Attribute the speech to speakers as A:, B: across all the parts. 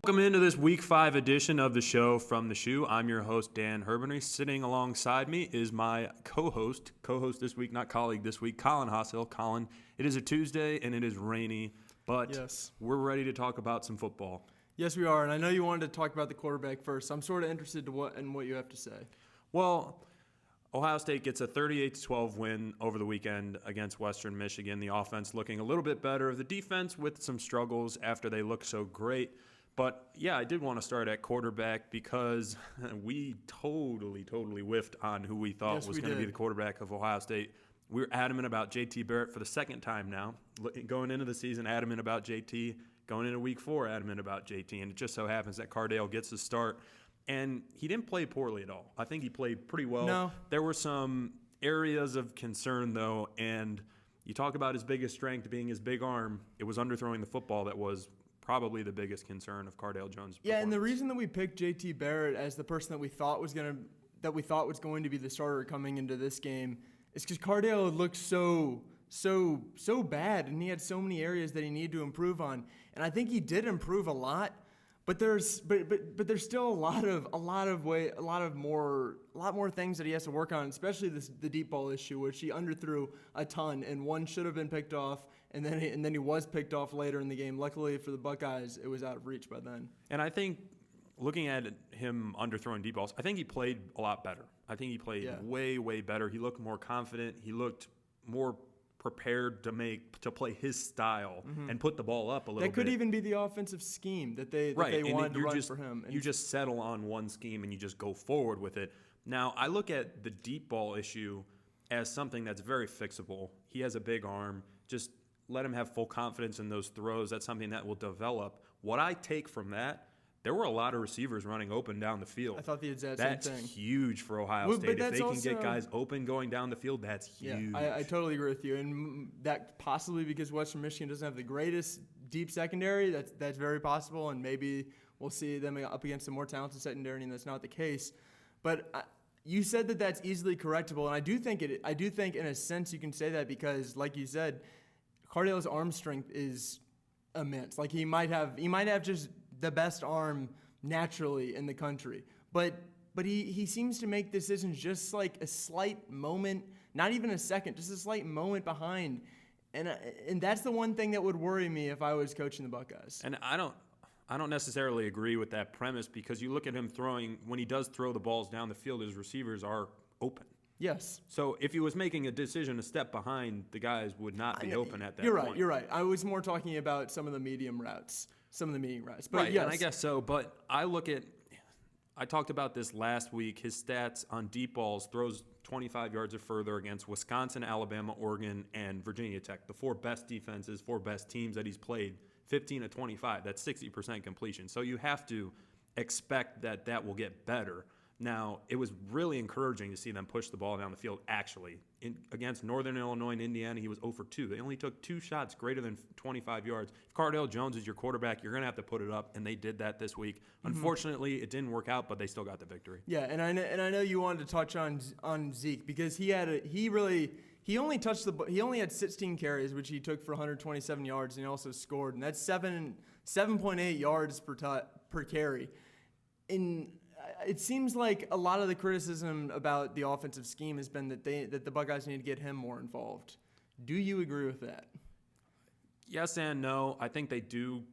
A: Welcome into this Week 5 edition of the show from the Shoe. I'm your host, Dan Herbenry. Sitting alongside me is my co-host this week, not colleague this week, Colin Hossill. Colin, it is a Tuesday and it is rainy, but
B: Yes.
A: We're ready to talk about some football.
B: Yes, we are, and I know you wanted to talk about the quarterback first. I'm sort of interested in what you have to say.
A: Well, Ohio State gets a 38-12 win over the weekend against Western Michigan. The offense looking a little bit better. The defense with some struggles after they looked so great. But, yeah, I did want to start at quarterback because we totally whiffed on who we thought was going to be the quarterback of Ohio State. We were adamant about J.T. Barrett for the second time now. Going into the season, adamant about J.T. Going into Week 4, adamant about J.T. And it just so happens that Cardale gets the start. And he didn't play poorly at all. I think he played pretty well.
B: No.
A: There were some areas of concern, though, and you talk about his biggest strength being his big arm. It was underthrowing the football that was probably the biggest concern of Cardale Jones'
B: Yeah, and the reason that we picked J.T. Barrett as the person that we thought was going to be the starter coming into this game is because Cardale looked so bad, and he had so many areas that he needed to improve on, and I think he did improve a lot. But there's still a lot more things that he has to work on, especially the deep ball issue, which he underthrew a ton, and one should have been picked off, and then he was picked off later in the game. Luckily for the Buckeyes, it was out of reach by then.
A: And I think looking at him underthrowing deep balls, I think he played a lot better. I think he played way better. He looked more confident. He looked more prepared to play his style and put the ball up a little bit.
B: That could even be the offensive scheme that they wanted to run for him.
A: You just settle on one scheme and you just go forward with it. Now, I look at the deep ball issue as something that's very fixable. He has a big arm. Just let him have full confidence in those throws. That's something that will develop. What I take from that, there were a lot of receivers running open down the field.
B: I thought the exact
A: same thing. That's huge for Ohio State. If they can get guys open going down the field, that's huge.
B: Yeah, I totally agree with you. And that possibly because Western Michigan doesn't have the greatest deep secondary. That's very possible. And maybe we'll see them up against a more talented secondary, and that's not the case. But you said that that's easily correctable, and I do think in a sense you can say that because, like you said, Cardale's arm strength is immense. Like he might have just the best arm naturally in the country. But he seems to make decisions just like a slight moment, not even a second, just a slight moment behind. And that's the one thing that would worry me if I was coaching the Buckeyes.
A: And I don't necessarily agree with that premise because you look at him throwing, when he does throw the balls down the field, his receivers are open.
B: Yes.
A: So if he was making a decision a step behind, the guys would not be open at that point.
B: You're right. I was more talking about some of the medium routes. Some of the medium routes. But
A: right,
B: yes.
A: And I guess so. But I talked about this last week. His stats on deep balls, throws 25 yards or further against Wisconsin, Alabama, Oregon, and Virginia Tech. The four best defenses, four best teams that he's played, 15 of 25. That's 60% completion. So you have to expect that will get better. Now, it was really encouraging to see them push the ball down the field, actually. Against Northern Illinois and Indiana, he was 0 for 2. They only took 2 shots greater than 25 yards. If Cardale Jones is your quarterback, you're going to have to put it up, and they did that this week. Unfortunately, it didn't work out, but they still got the victory.
B: Yeah, and I know you wanted to touch on Zeke because he only had 16 carries, which he took for 127 yards, and he also scored, and that's 7.8 yards per carry. It seems like a lot of the criticism about the offensive scheme has been that the Buckeyes need to get him more involved. Do you agree with that?
A: Yes and no. I think they do.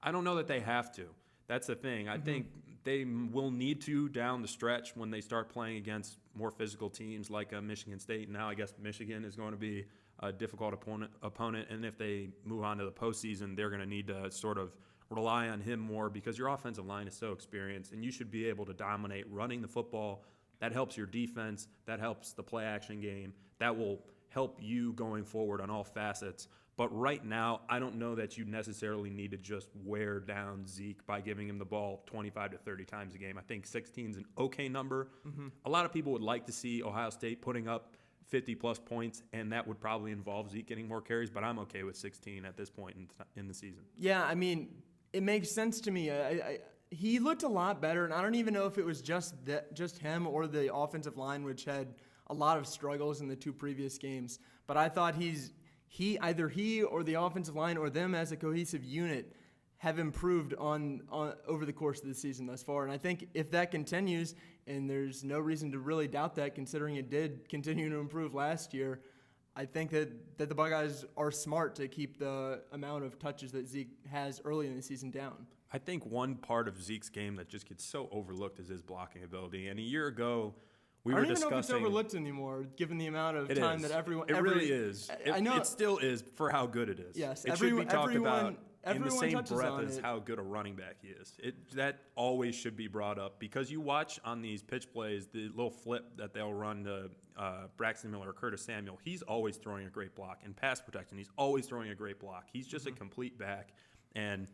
A: I don't know that they have to. That's the thing. I think they will need to down the stretch when they start playing against more physical teams like Michigan State. Now I guess Michigan is going to be a difficult opponent, and if they move on to the postseason, they're going to need to sort of rely on him more because your offensive line is so experienced, and you should be able to dominate running the football. That helps your defense. That helps the play-action game. That will help you going forward on all facets. But right now, I don't know that you necessarily need to just wear down Zeke by giving him the ball 25 to 30 times a game. I think 16 is an okay number. A lot of people would like to see Ohio State putting up 50-plus points, and that would probably involve Zeke getting more carries, but I'm okay with 16 at this point in the season.
B: Yeah, I mean, it makes sense to me. He looked a lot better, and I don't even know if it was just him or the offensive line, which had a lot of struggles in the 2 previous games. But I thought either he or the offensive line or them as a cohesive unit have improved on over the course of the season thus far. And I think if that continues, and there's no reason to really doubt that considering it did continue to improve last year, I think that the Buckeyes are smart to keep the amount of touches that Zeke has early in the season down.
A: I think one part of Zeke's game that just gets so overlooked is his blocking ability. And a year ago, we were discussing.
B: I don't even know if it's overlooked anymore, given the amount of time that everyone.
A: It really is. I know it still is for how good it is.
B: Yes,
A: it should be talked about in the same breath as how good a running back he is. That always should be brought up because you watch on these pitch plays the little flip that they'll run to Braxton Miller or Curtis Samuel. He's always throwing a great block. In pass protection, he's always throwing a great block. He's just a complete back, and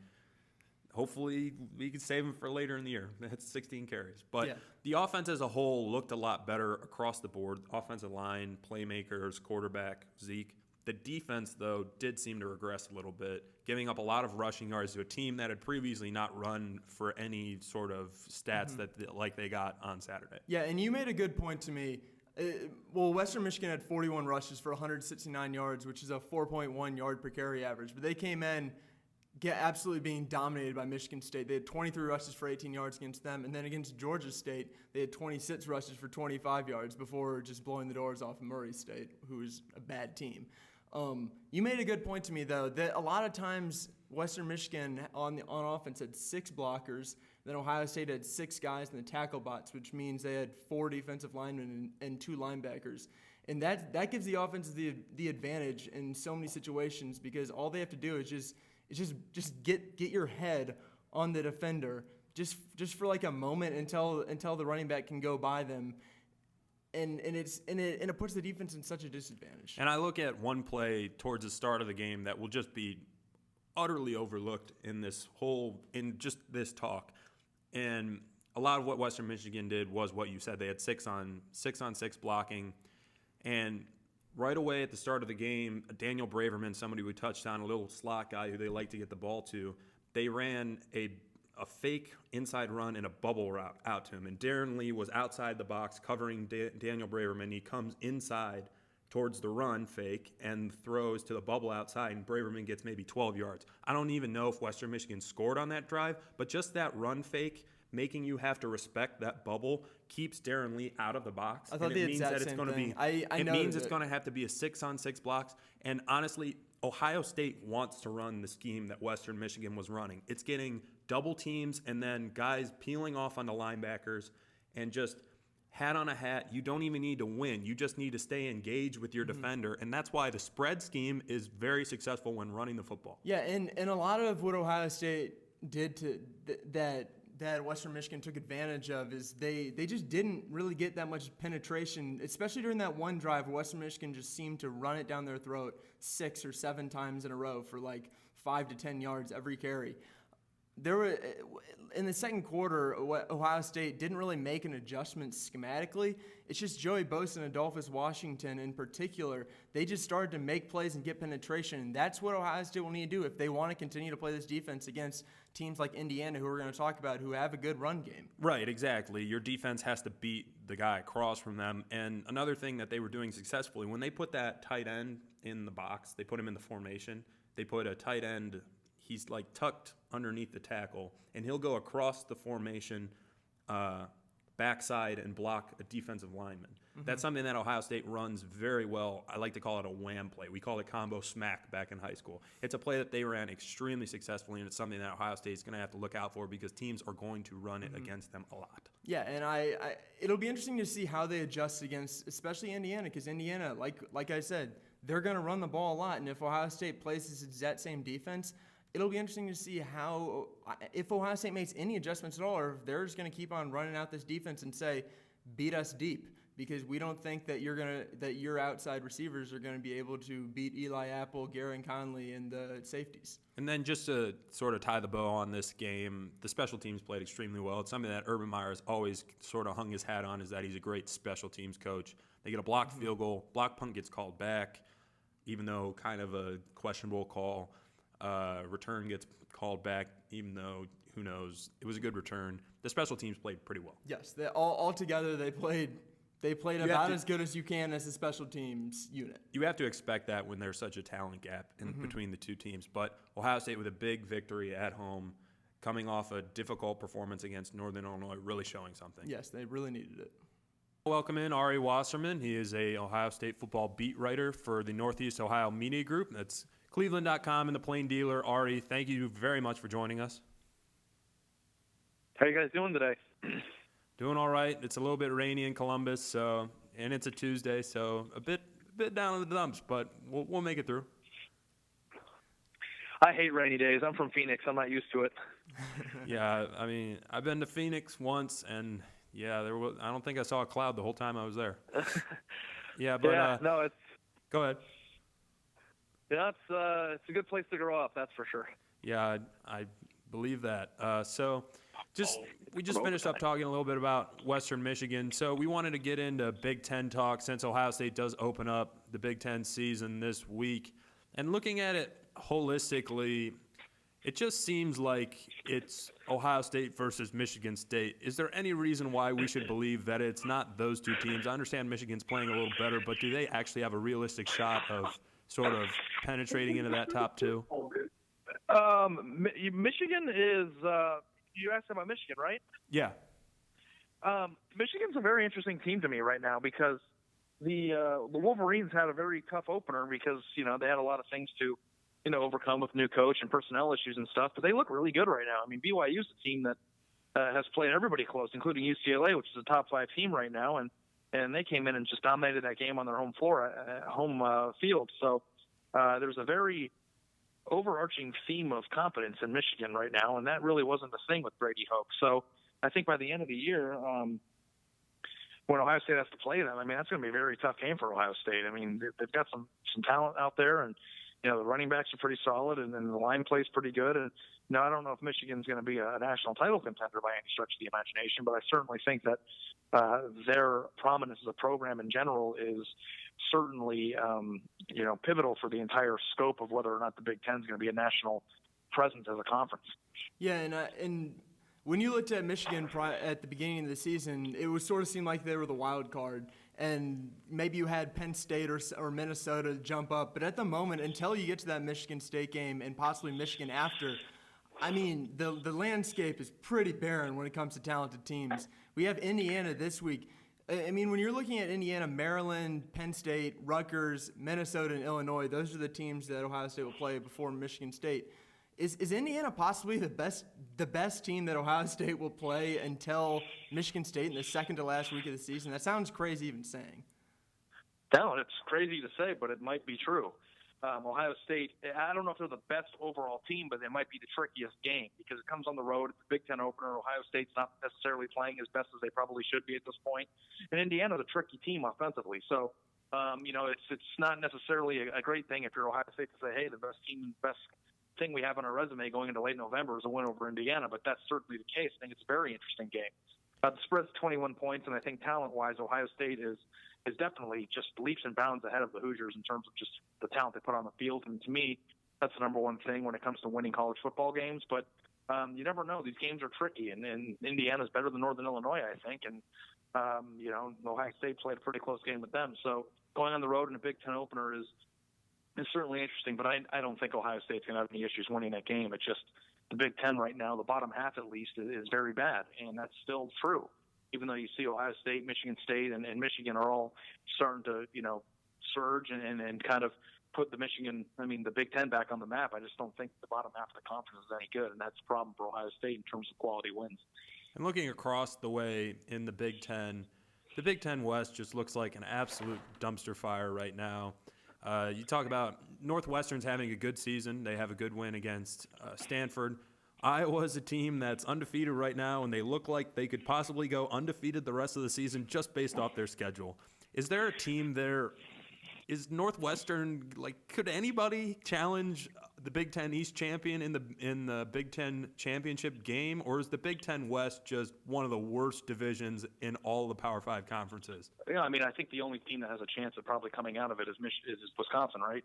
A: hopefully we can save him for later in the year. That's 16 carries. But the offense as a whole looked a lot better across the board. Offensive line, playmakers, quarterback, Zeke. The defense, though, did seem to regress a little bit, giving up a lot of rushing yards to a team that had previously not run for any sort of stats that like they got on Saturday.
B: Yeah, and you made a good point to me. Western Michigan had 41 rushes for 169 yards, which is a 4.1 yard per carry average. But they came in absolutely being dominated by Michigan State. They had 23 rushes for 18 yards against them. And then against Georgia State, they had 26 rushes for 25 yards before just blowing the doors off Murray State, who is a bad team. You made a good point to me, though, that a lot of times Western Michigan on offense had 6 blockers. Then Ohio State had 6 guys in the tackle box, which means they had 4 defensive linemen and 2 linebackers. And that gives the offense the advantage in so many situations because all they have to do is just get your head on the defender just for like a moment until the running back can go by them. And it puts the defense in such a disadvantage.
A: And I look at one play towards the start of the game that will just be utterly overlooked in just this talk. And a lot of what Western Michigan did was what you said. They had 6 on 6 blocking. And right away at the start of the game, Daniel Braverman, somebody we touched on, a little slot guy who they like to get the ball to, they ran a fake inside run and a bubble route out to him. And Darren Lee was outside the box covering Daniel Braverman. He comes inside towards the run fake and throws to the bubble outside, and Braverman gets maybe 12 yards. I don't even know if Western Michigan scored on that drive, but just that run fake, making you have to respect that bubble, keeps Darren Lee out of the box.
B: I thought the exact same thing.
A: It means it's going to have to be a 6-on-6 blocks. And honestly, Ohio State wants to run the scheme that Western Michigan was running. It's getting double teams and then guys peeling off on the linebackers and just hat on a hat. You don't even need to win. You just need to stay engaged with your defender. And that's why the spread scheme is very successful when running the football.
B: Yeah, and a lot of what Ohio State did to that Western Michigan took advantage of is they just didn't really get that much penetration, especially during that one drive where Western Michigan just seemed to run it down their throat 6 or 7 times in a row for like 5 to 10 yards every carry. There were in the second quarter, Ohio State didn't really make an adjustment schematically. It's just Joey Bosa and Adolphus Washington in particular. They just started to make plays and get penetration. And that's what Ohio State will need to do if they want to continue to play this defense against teams like Indiana, who we're going to talk about, who have a good run game.
A: Right, exactly. Your defense has to beat the guy across from them. And another thing that they were doing successfully, when they put that tight end in the box, they put him in the formation. They put a tight end. He's like tucked underneath the tackle, and he'll go across the formation backside and block a defensive lineman. That's something that Ohio State runs very well. I like to call it a wham play. We call it combo smack back in high school. It's a play that they ran extremely successfully, and it's something that Ohio State is going to have to look out for because teams are going to run it against them a lot.
B: Yeah, and it'll be interesting to see how they adjust against, especially Indiana, because Indiana, like I said, they're going to run the ball a lot, and if Ohio State plays this exact same defense, it'll be interesting to see if Ohio State makes any adjustments at all, or if they're just going to keep on running out this defense and say, beat us deep, because we don't think that your outside receivers are going to be able to beat Eli Apple, Garen Conley, and the safeties.
A: And then just to sort of tie the bow on this game, the special teams played extremely well. It's something that Urban Meyer has always sort of hung his hat on, is that he's a great special teams coach. They get a blocked field goal. Block punt gets called back, even though kind of a questionable call. Return gets called back, even though, who knows, it was a good return. The special teams played pretty well.
B: Yes, all together they played They played
A: You have
B: about
A: to-
B: as good as you can as a special teams unit.
A: You have to expect that when there's such a talent gap in between the two teams. But Ohio State with a big victory at home, coming off a difficult performance against Northern Illinois, really showing something.
B: Yes, they really needed it.
A: Welcome in Ari Wasserman. He is a Ohio State football beat writer for the Northeast Ohio Media Group. That's Cleveland.com and the Plain Dealer. Ari, thank you very much for joining us.
C: How you guys doing today?
A: Doing all right. It's a little bit rainy in Columbus, and it's a Tuesday, so a bit down in the dumps, but we'll make it through.
C: I hate rainy days. I'm from Phoenix. I'm not used to it.
A: Yeah, I mean, I've been to Phoenix once, and yeah, I don't think I saw a cloud the whole time I was there. Yeah, but
C: no, it's
A: go ahead.
C: it's a good place to grow up. That's for sure.
A: Yeah, I believe that. We just finished up talking a little bit about Western Michigan, so we wanted to get into Big Ten talk since Ohio State does open up the Big Ten season this week. And looking at it holistically, it just seems like it's Ohio State versus Michigan State. Is there any reason why we should believe that it's not those two teams? I understand Michigan's playing a little better, but do they actually have a realistic shot of sort of penetrating into that top two?
C: Michigan is. You asked about Michigan, right?
A: Yeah.
C: Michigan's a very interesting team to me right now because the Wolverines had a very tough opener because they had a lot of things to overcome with new coach and personnel issues and stuff. But they look really good right now. I mean, BYU's a team that has played everybody close, including UCLA, which is a top 5 team right now, and they came in and just dominated that game on their home floor, home field. So there's a very overarching theme of confidence in Michigan right now, and that really wasn't the thing with Brady Hoke. So I think by the end of the year, when Ohio State has to play them, I mean, that's going to be a very tough game for Ohio State. I mean, they've got some talent out there, and the running backs are pretty solid, and then the line plays pretty good. And I don't know if Michigan's going to be a national title contender by any stretch of the imagination, but I certainly think that their prominence as a program in general is certainly pivotal for the entire scope of whether or not the Big Ten is going to be a national presence as a conference.
B: Yeah, and when you looked at Michigan at the beginning of the season, it would sort of seem like they were the wild card, and maybe you had Penn State or Minnesota jump up. But at the moment, until you get to that Michigan State game and possibly Michigan after, I mean, the landscape is pretty barren when it comes to talented teams. We have Indiana this week. I mean, when you're looking at Indiana, Maryland, Penn State, Rutgers, Minnesota, and Illinois, those are the teams that Ohio State will play before Michigan State. Is Indiana possibly the best team that Ohio State will play until Michigan State in the second to last week of the season? That sounds crazy even saying.
C: No, it's crazy to say, but it might be true. Ohio State, I don't know if they're the best overall team, but they might be the trickiest game because it comes on the road. It's a Big Ten opener. Ohio State's not necessarily playing as best as they probably should be at this point. And Indiana's a tricky team offensively. So, it's not necessarily a great thing if you're Ohio State to say, hey, the best team, best thing we have on our resume going into late November is a win over Indiana, but that's certainly the case. I think it's a very interesting game. The spread's 21 points, and I think talent-wise, Ohio State is definitely just leaps and bounds ahead of the Hoosiers in terms of just the talent they put on the field. And to me, that's the number one thing when it comes to winning college football games. But you never know. These games are tricky, and Indiana's better than Northern Illinois, I think. And, Ohio State played a pretty close game with them. So going on the road in a Big Ten opener is certainly interesting, but I don't think Ohio State's going to have any issues winning that game. It's just the Big Ten right now, the bottom half at least, is very bad, and that's still true. Even though you see Ohio State, Michigan State, and Michigan are all starting to, surge and kind of put the Big Ten back on the map. I just don't think the bottom half of the conference is any good, and that's a problem for Ohio State in terms of quality wins.
A: And looking across the way in the Big Ten West just looks like an absolute dumpster fire right now. You talk about Northwestern's having a good season. They have a good win against Stanford. Iowa's a team that's undefeated right now, and they look like they could possibly go undefeated the rest of the season just based off their schedule. Is there a team there? Is Northwestern, could anybody challenge the Big Ten East champion in the Big Ten championship game, or is the Big Ten West just one of the worst divisions in all the Power 5 conferences?
C: Yeah, I think the only team that has a chance of probably coming out of it is Wisconsin, right?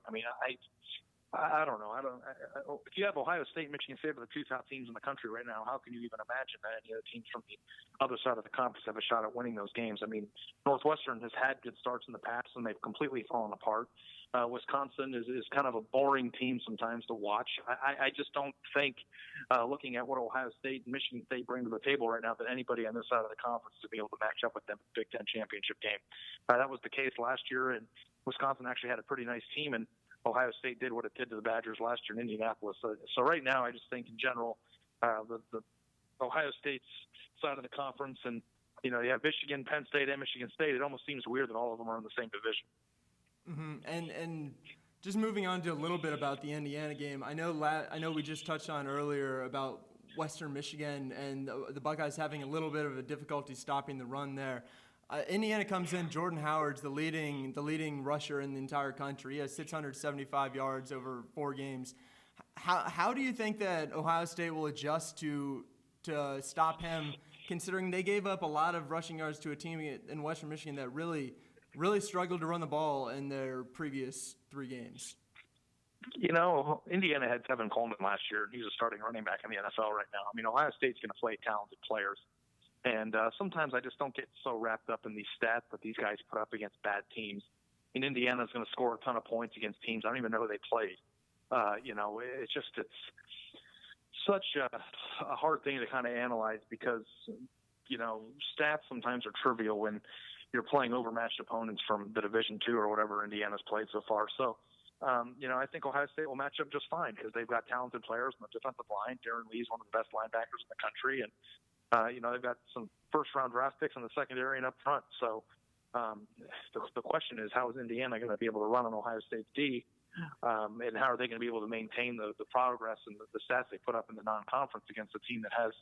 C: I don't know. If you have Ohio State, Michigan State are the two top teams in the country right now, how can you even imagine that any other teams from the other side of the conference have a shot at winning those games? I mean, Northwestern has had good starts in the past, and they've completely fallen apart. Wisconsin is kind of a boring team sometimes to watch. I just don't think, looking at what Ohio State and Michigan State bring to the table right now, that anybody on this side of the conference to be able to match up with them in the Big Ten championship game. That was the case last year, and Wisconsin actually had a pretty nice team, and Ohio State did what it did to the Badgers last year in Indianapolis. So right now, I just think in general, the Ohio State's side of the conference, and you have Michigan, Penn State, and Michigan State. It almost seems weird that all of them are in the same division.
B: Mm-hmm. And just moving on to a little bit about the Indiana game. I know we just touched on earlier about Western Michigan and the Buckeyes having a little bit of a difficulty stopping the run there. Indiana comes in. Jordan Howard's the leading rusher in the entire country. He has 675 yards over 4 games. How do you think that Ohio State will adjust to stop him, considering they gave up a lot of rushing yards to a team in Western Michigan that really struggled to run the ball in their previous 3 games?
C: Indiana had Tevin Coleman last year, and he's a starting running back in the NFL right now. I mean, Ohio State's going to play talented players. And sometimes I just don't get so wrapped up in these stats that these guys put up against bad teams. And Indiana's going to score a ton of points against teams I don't even know who they played. It's such a hard thing to kind of analyze because, stats sometimes are trivial when you're playing overmatched opponents from the Division II or whatever Indiana's played so far. So, I think Ohio State will match up just fine because they've got talented players on the defensive line. Darren Lee's one of the best linebackers in the country, and they've got some first-round draft picks in the secondary and up front. So the question is, how is Indiana going to be able to run on Ohio State's D, and how are they going to be able to maintain the progress and the stats they put up in the non-conference against a team that has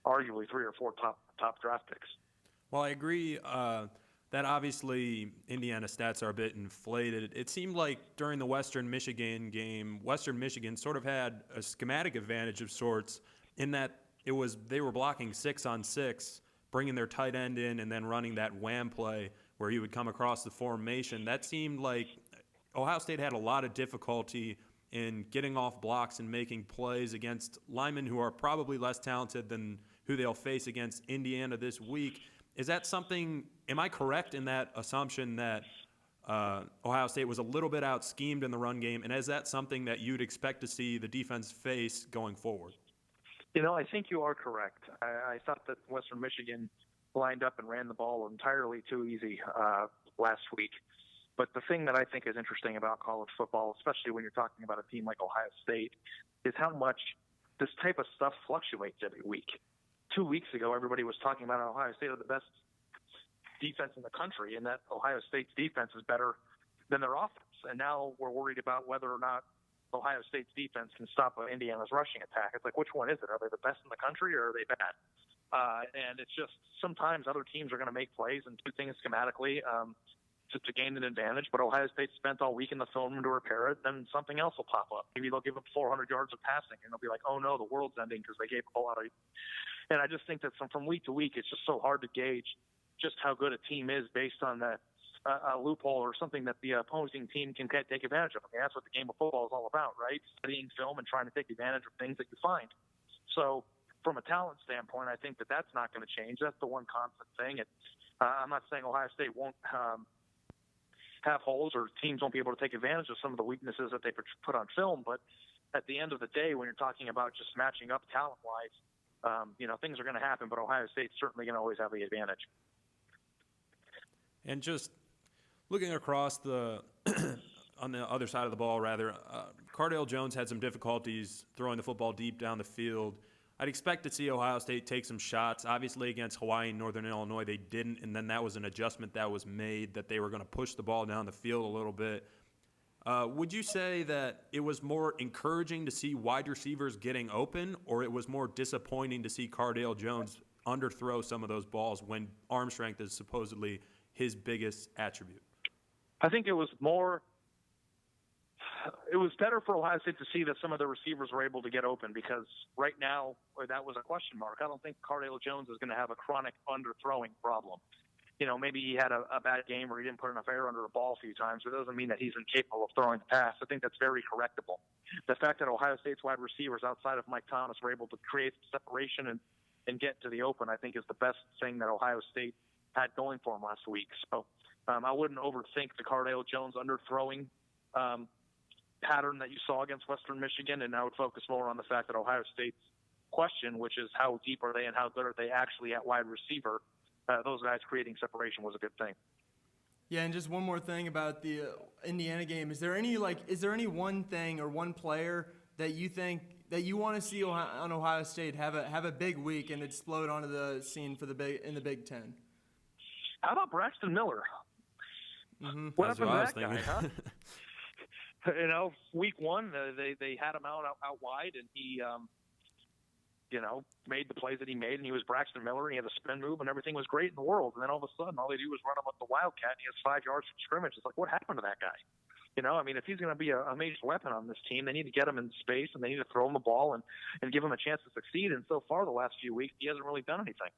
C: arguably 3 or 4 top draft picks?
A: Well, I agree that obviously Indiana stats are a bit inflated. It seemed like during the Western Michigan game, Western Michigan sort of had a schematic advantage of sorts in that they were blocking 6-on-6, bringing their tight end in and then running that wham play where he would come across the formation. That seemed like Ohio State had a lot of difficulty in getting off blocks and making plays against linemen who are probably less talented than who they'll face against Indiana this week. Is that something, am I correct in that assumption that Ohio State was a little bit out-schemed in the run game, and is that something that you'd expect to see the defense face going forward?
C: I think you are correct. I thought that Western Michigan lined up and ran the ball entirely too easy last week. But the thing that I think is interesting about college football, especially when you're talking about a team like Ohio State, is how much this type of stuff fluctuates every week. 2 weeks ago, everybody was talking about Ohio State are the best defense in the country and that Ohio State's defense is better than their offense. And now we're worried about whether or not Ohio State's defense can stop Indiana's rushing attack. It's like, which one is it? Are they the best in the country or are they bad? And it's just sometimes other teams are going to make plays and do things schematically to gain an advantage. But Ohio State spent all week in the film room to repair it. Then something else will pop up. Maybe they'll give up 400 yards of passing and they'll be like, oh no, the world's ending because they gave up a lot of. And I just think that from week to week, it's just so hard to gauge just how good a team is based on that a loophole or something that the opposing team can take advantage of. I mean, that's what the game of football is all about, right? Studying film and trying to take advantage of things that you find. So from a talent standpoint, I think that that's not going to change. That's the one constant thing. I'm not saying Ohio State won't have holes or teams won't be able to take advantage of some of the weaknesses that they put on film, but at the end of the day, when you're talking about just matching up talent-wise, things are going to happen, but Ohio State's certainly going to always have the advantage.
A: And just looking across on the other side of the ball, Cardale Jones had some difficulties throwing the football deep down the field. I'd expect to see Ohio State take some shots. Obviously, against Hawaii and Northern Illinois, they didn't, and then that was an adjustment that was made that they were going to push the ball down the field a little bit. Would you say that it was more encouraging to see wide receivers getting open, or it was more disappointing to see Cardale Jones underthrow some of those balls when arm strength is supposedly his biggest attribute?
C: I think it was better for Ohio State to see that some of the receivers were able to get open because right now that was a question mark. I don't think Cardale Jones is going to have a chronic underthrowing problem. Maybe he had a bad game or he didn't put enough air under the ball a few times. It doesn't mean that he's incapable of throwing the pass. I think that's very correctable. the fact that Ohio State's wide receivers outside of Mike Thomas were able to create separation and get to the open, I think is the best thing that Ohio State had going for them last week. So I wouldn't overthink the Cardale Jones underthrowing pattern that you saw against Western Michigan, and I would focus more on the fact that Ohio State's question, which is how deep are they and how good are they actually at wide receiver, those guys creating separation was a good thing.
B: Yeah, and just one more thing about the Indiana game. Is there any one thing or one player that you think that you want to see on Ohio State have a big week and explode onto the scene for in the Big Ten?
C: How about Braxton Miller?
B: Mm-hmm.
C: What happened to that
A: thinking.
C: guy, huh? Week one, they had him out wide, and he, made the plays that he made, and he was Braxton Miller, and he had a spin move, and everything was great in the world. And then all of a sudden, all they do is run him up the Wildcat, and he has 5 yards from scrimmage. It's like, what happened to that guy? If he's going to be a major weapon on this team, they need to get him in space, and they need to throw him the ball and give him a chance to succeed. And so far, the last few weeks, he hasn't really done anything.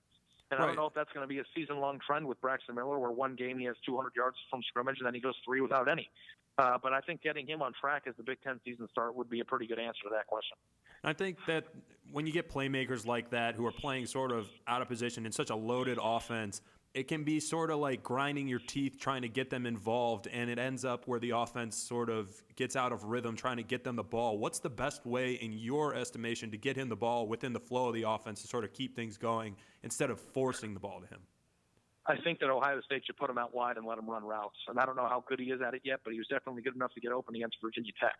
C: And I don't know if that's going to be a season-long trend with Braxton Miller, where one game he has 200 yards from scrimmage, and then he goes 3 without any. But I think getting him on track as the Big Ten season start would be a pretty good answer to that question.
A: I think that when you get playmakers like that who are playing sort of out of position in such a loaded offense, it can be sort of like grinding your teeth trying to get them involved, and it ends up where the offense sort of gets out of rhythm trying to get them the ball. What's the best way, in your estimation, to get him the ball within the flow of the offense to sort of keep things going instead of forcing the ball to him?
C: I think that Ohio State should put him out wide and let him run routes. And I don't know how good he is at it yet, but he was definitely good enough to get open against Virginia Tech.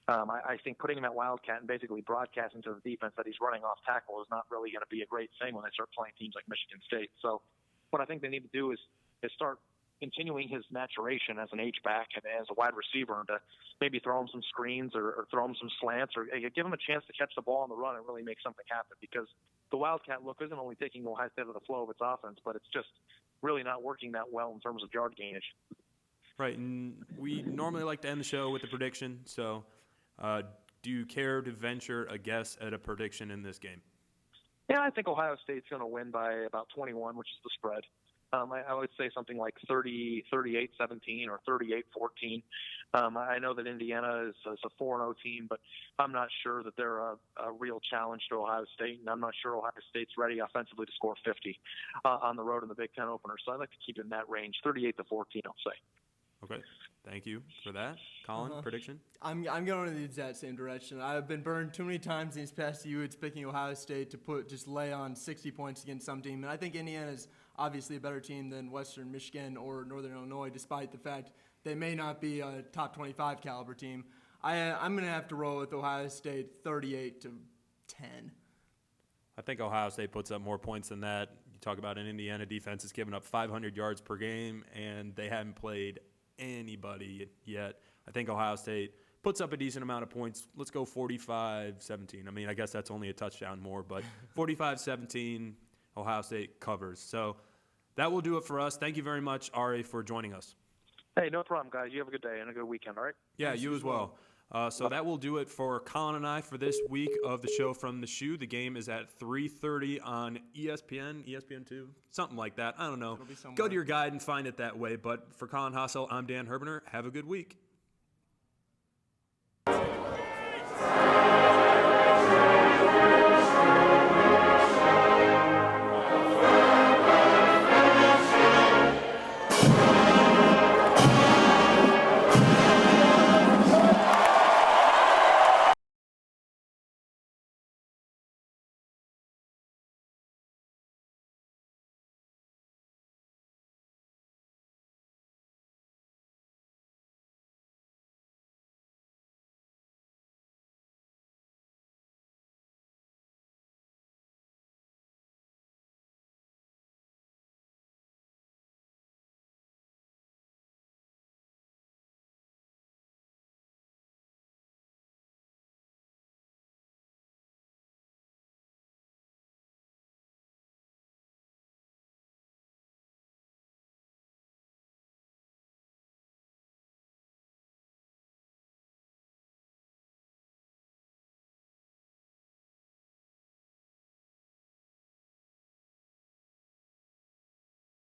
C: I think putting him at Wildcat and basically broadcasting to the defense that he's running off tackle is not really going to be a great thing when they start playing teams like Michigan State. So what I think they need to do is start continuing his maturation as an H-back and as a wide receiver, and to maybe throw him some screens or throw him some slants or give him a chance to catch the ball on the run and really make something happen, because the Wildcat look isn't only taking Ohio State out of the flow of its offense, but it's just really not working that well in terms of yard gainage.
A: Right, and we normally like to end the show with a prediction, so do you care to venture a guess at a prediction in this game?
C: Yeah, I think Ohio State's going to win by about 21, which is the spread. I would say something like 38-17 or 38-14. I know that Indiana is a 4-0 team, but I'm not sure that they're a real challenge to Ohio State, and I'm not sure Ohio State's ready offensively to score 50 on the road in the Big Ten opener. So I'd like to keep it in that range, 38-14, I'll say.
A: Okay, thank you for that. Colin, prediction?
B: I'm going in the exact same direction. I've been burned too many times these past few weeks picking Ohio State to just lay on 60 points against some team. And I think Indiana's obviously a better team than Western Michigan or Northern Illinois, despite the fact they may not be a top 25 caliber team. I'm going to have to roll with Ohio State 38-10.
A: I think Ohio State puts up more points than that. You talk about an Indiana defense that's given up 500 yards per game, and they haven't played anybody yet. I think Ohio State puts up a decent amount of points. Let's go 45-17. I mean, I guess that's only a touchdown more, but 45-17, Ohio State covers. So that will do it for us. Thank you very much, Ari, for joining us.
C: Hey, no problem, guys. You have a good day and a good weekend, all right?
A: Yeah, you as well. So that will do it for Colin and I for this week of the show from the Shoe. The game is at 3:30 on ESPN, ESPN2, something like that. I don't know. Go to your guide and find it that way. But for Colin Hassel, I'm Dan Herbener. Have a good week.